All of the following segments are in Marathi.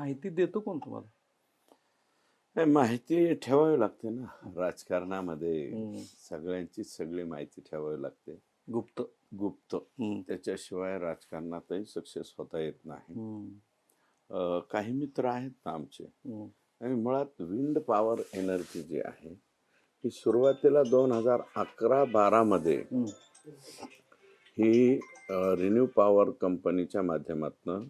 माहिती देतो कोण तुम्हाला? नाही, माहिती ठेवावी लागते ना राजकारणामध्ये. हम्म. सगळ्यांची सगळी माहिती ठेवावी लागते गुप्त. गुप्त. हम्म. त्याच्याशिवाय राजकारणातही सक्सेस होता येत नाही. हम्म. काही मित्र आहेत ना आमचे, हम्म. आणि मुळात विंड पॉवर एनर्जी जी आहे ही सुरुवातीला 2011-12 मध्ये हम्म. ही रिन्यू पॉवर कंपनीच्या माध्यमातून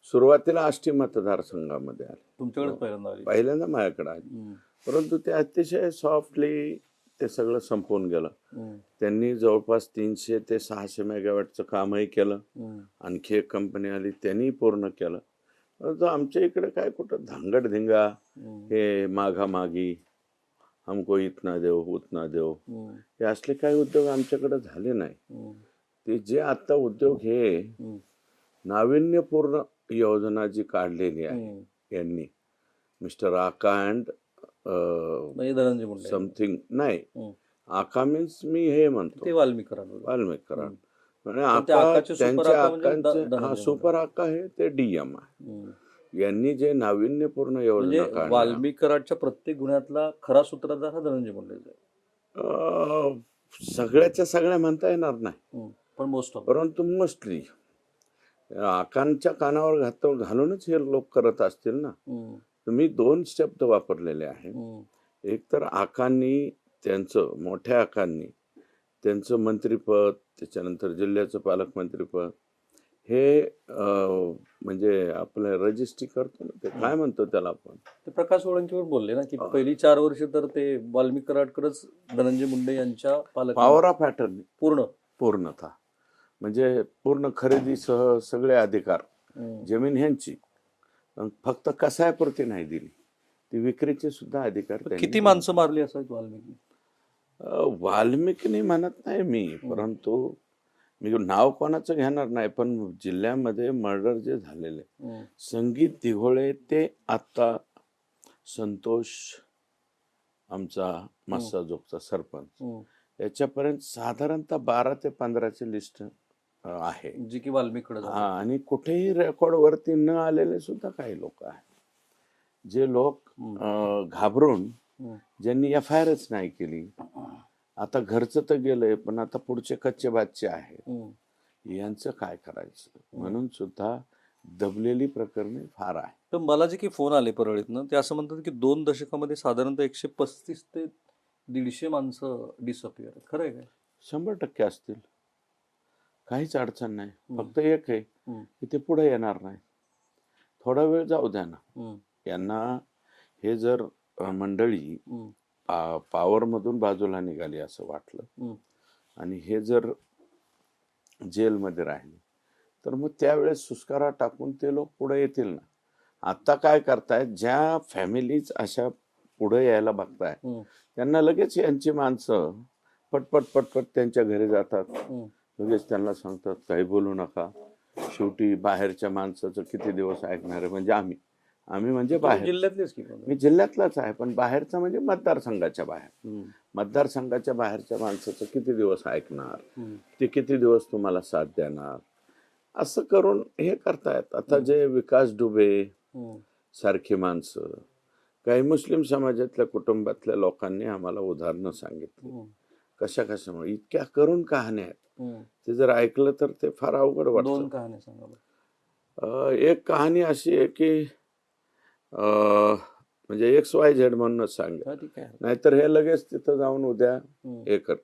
सुरुवातीला आष्टी मतदारसंघामध्ये आली. तुमच्याकडेच पहिल्यांदा आली. पहिल्यांदा माझ्याकडे आली, हम्म. परंतु ते अतिशय सॉफ्टली ते सगळं संपवून गेलं. हम्म. त्यांनी जवळपास 300 ते 600 मेगावॅटचं कामही केलं. हम्म. आणखी एक कंपनी आली, त्यांनी पूर्ण केलं. परंतु आमच्या इकडे काय कुठं धांगडधिंगा, हे मागामागी, हमको इतना देव उतना देव, हे असले काही उद्योग आमच्याकडे झाले नाही. ते जे आता उद्योग हे नाविन्यपूर्ण योजना जी काढलेली आहे यांनी, मिस्टर आका अँड धनंजय मुंडे समथिंग, नाही आका मीन्स मी हे म्हणतो ते वाल्मीकरण. म्हणजे आका, त्यांच्या आकांचे सुपर आका हे ते डीएम आहे. यांनी जे नाविन्यपूर्ण योजना काढल्या, वाल्मीकरांच्या प्रत्येक गुन्ह्यातला खरा सूत्रधार हा धनंजय मुंडे. सगळ्याच्या सगळ्या म्हणता येणार नाही, पण परंतु मोस्टली आकांच्या कानावर घालूनच हे लोक करत असतील ना. तुम्ही 2 शब्द वापरलेले आहेत. एक तर आकांनी त्यांचं, मोठ्या आकांनी त्यांचं मंत्रीपद, त्याच्यानंतर जिल्ह्याचं पालकमंत्रीपद, हे म्हणजे आपलं रजिस्ट्री करतो ना, ते काय म्हणतो त्याला आपण, ते प्रकाश सोळंकीवर बोलले ना की पहिली 4 वर्ष तर ते वाल्मीकरांकडेच धनंजय मुंडे यांच्या पॉवर ऑफ अटर्नी पूर्णतः, म्हणजे पूर्ण खरेदीसह सगळे अधिकार, जमीन ह्यांची. फक्त कसायापुरती नाही दिली, ती विक्रीचे सुद्धा अधिकार. किती माणसं मारली असायची वाल्मिकीने म्हणत नाही मी, परंतु मी नाव कोणाचं घेणार नाही, पण जिल्ह्यामध्ये मर्डर जे झालेले, संगीत दिघोळे ते आता संतोष आमचा मस्साजोगचा सरपंच, याच्यापर्यंत साधारणतः 12 ते 15ची लिस्ट आहे जी की वाल्मीकडे. आणि कुठेही रेकॉर्ड वरती न आलेले सुद्धा काही लोक आहेत, जे लोक घाबरून ज्यांनी FIRच नाही केली. आता घरचं तर गेलंय, पण आता पुढचे कच्चे बाच्चे आहेत, यांचं काय करायचं म्हणून सुद्धा दबलेली प्रकरणे फार आहे. तर मला जे काही फोन आले परळीतनं, ते असं म्हणतात की 2 दशकामध्ये साधारणतः 135 ते 150 माणसं डिसअपिअर. खरं आहे काय? 100% असतील, काहीच अडचण नाही. फक्त एक आहे की ते पुढे येणार नाही, थोडा वेळ जाऊ द्या ना यांना. हे जर मंडळी पॉवर मधून बाजूला निघाली असं वाटलं आणि हे जर जेलमध्ये राहिले, तर मग त्यावेळेस सुस्कारा टाकून ते लोक पुढे येतील ना. आता काय करतायत, ज्या फॅमिलीज अशा पुढे यायला बघताय त्यांना लगेच यांची माणसं पटपट पटपट त्यांच्या घरी जातात, लगेच त्यांना सांगतात काही बोलू नका. शेवटी बाहेरच्या माणसाचं किती दिवस ऐकणार आहे, म्हणजे आम्ही म्हणजे बाहेर जिल्ह्यातलेच की, मी जिल्ह्यातलाच आहे, पण बाहेरचा म्हणजे मतदारसंघाच्या बाहेर. मतदारसंघाच्या बाहेरच्या माणसाचं किती दिवस ऐकणार, ते किती दिवस तुम्हाला साथ देणार, असं करून हे करतायत. आता जे विकास दुबे सारखी माणसं, काही मुस्लिम समाजातल्या कुटुंबातल्या लोकांनी आम्हाला उदाहरणं सांगितली कशा कशामुळे, इतक्या करून कहाण्या आहेत. ते जर ऐकलं तर ते फार अवघड वाटतं. 2 कहाण्या सांगा. एक कहाणी अशी आहे की म्हणजे XYZ म्हणूनच सांगा, नाहीतर हे लगेच तिथं जाऊन उद्या हे करत.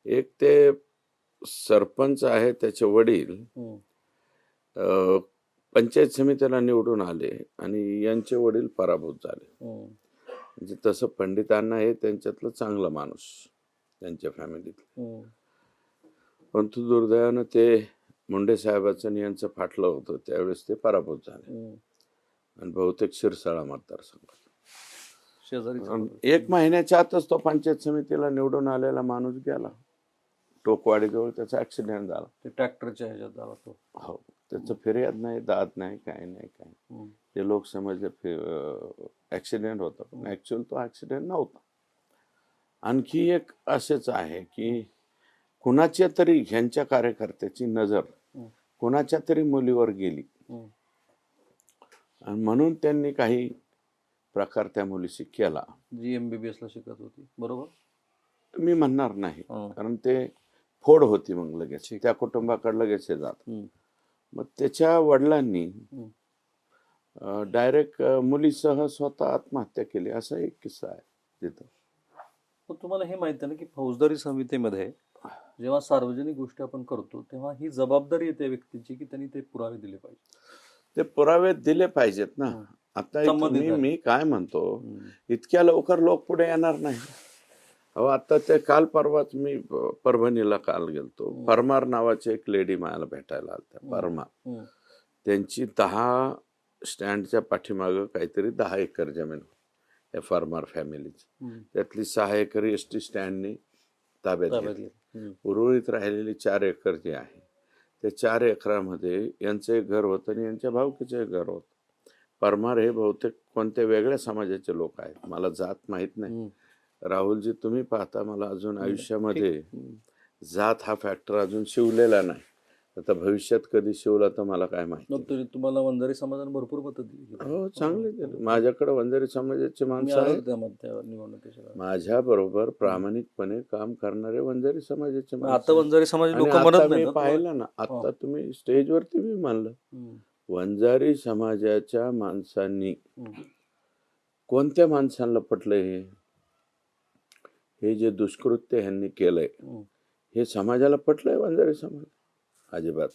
एक ते सरपंच आहे, त्याचे वडील पंचायत समितीला निवडून आले आणि यांचे वडील पराभूत झाले. म्हणजे तसं पंडितांना हे त्यांच्यातलं चांगलं माणूस त्यांच्या फॅमिलीत, परंतु दुर्दैवानं ते मुंडे साहेबाचं यांचं फाटलं होतं, त्यावेळेस ते पराभूत झाले आणि बहुतेक शिरसाळा मतदारसंघात. 1 महिन्याच्या आतच तो पंचायत समितीला निवडून आलेला माणूस गेला टोकवाडीजवळ, त्याचा ऍक्सिडेंट झाला. ते ट्रॅक्टरच्या ह्याच्यात झाला तो. हो, त्याचं फिर्याद नाही, दाद नाही, काय नाही काय. ते लोक समजले ऍक्सिडेंट होता, पण ऍक्च्युअल तो ऍक्सिडेंट नव्हता. आणखी एक असेच आहे की कुणाच्या तरी ह्यांच्या कार्यकर्त्याची नजर कुणाच्या तरी मुलीवर गेली आणि म्हणून त्यांनी काही प्रकार त्या मुलीशी केला. जी MBBS ला शिकत होती, बरोबर? मी म्हणणार नाही, हं. कारण ते फोड होती मग लगेच ठीक. त्या कुटुंबाकडे लगेच हे जात. हं. मग त्याच्या वडिलांनी हं. डायरेक्ट मुलीसह स्वतः आत्महत्या केली, असा एक किस्सा आहे तिथं. पण तुम्हाला हे माहिती आहे ना की फौजदारी संहितेमध्ये जेव्हा सार्वजनिक गोष्टी आपण करतो तेव्हा ही जबाबदारी येते व्यक्तीची की त्यांनी ते पुरावे दिले पाहिजे. ते पुरावे दिले पाहिजेत ना. हं. आता संबंधित मी झाले. मी काय म्हणतो, हं. इतक्या लवकर लोक पुढे येणार नाही. अहो आता ते काल परवाच मी परभणीला काल गेलतो. परमार नावाची एक लेडी मला भेटायला आल्या. परमार, हं. त्यांची 10 स्टँडच्या पाठीमागं काहीतरी 10 एकर जमीन या परमार फॅमिलीची. हं. त्यातली 6 एकर एसटी स्टँडनी ताब्यात ताब्यात घेतली. घेतली. हं. उर्वरित राहिलेली 4 एकर जी आहे त्या 4 एकरामध्ये यांचं एक घर होतं आणि यांच्या भावकीचं एक घर होतं. परमार हे बहुतेक कोणत्या वेगळ्या समाजाचे लोक आहेत, मला जात माहीत नाही. हं. राहुलजी तुम्ही पाहता, मला अजून आयुष्यामध्ये हं. जात हा फॅक्टर अजून शिवलेला नाही. आता भविष्यात कधी शिवला तर मला काय माहिती. मग तरी तुम्हाला वंजारी समाजाने भरपूर मतं दिली. हो, चांगले दिले. माझ्याकडे वंजारी समाजाचे मी माणसं आलो आहेत. त्या निवडणुकीच्या वेळेला. माझ्या बरोबर प्रामाणिकपणे काम करणारे वंजारी समाजाचे मग माणसं आता आहेत. वंजारी समाज आणि लोक आता म्हणत मी नाही ना पाहिलं ना, आता तुम्ही स्टेजवरती मी म्हणलं, हं. वंजारी समाजाच्या माणसांनी, हं. कोणत्या माणसांना पटलं हे जे दुष्कृत्य ह्यांनी केलंय, हं. हे समाजाला पटलंय? वंजारी समाज अजिबात.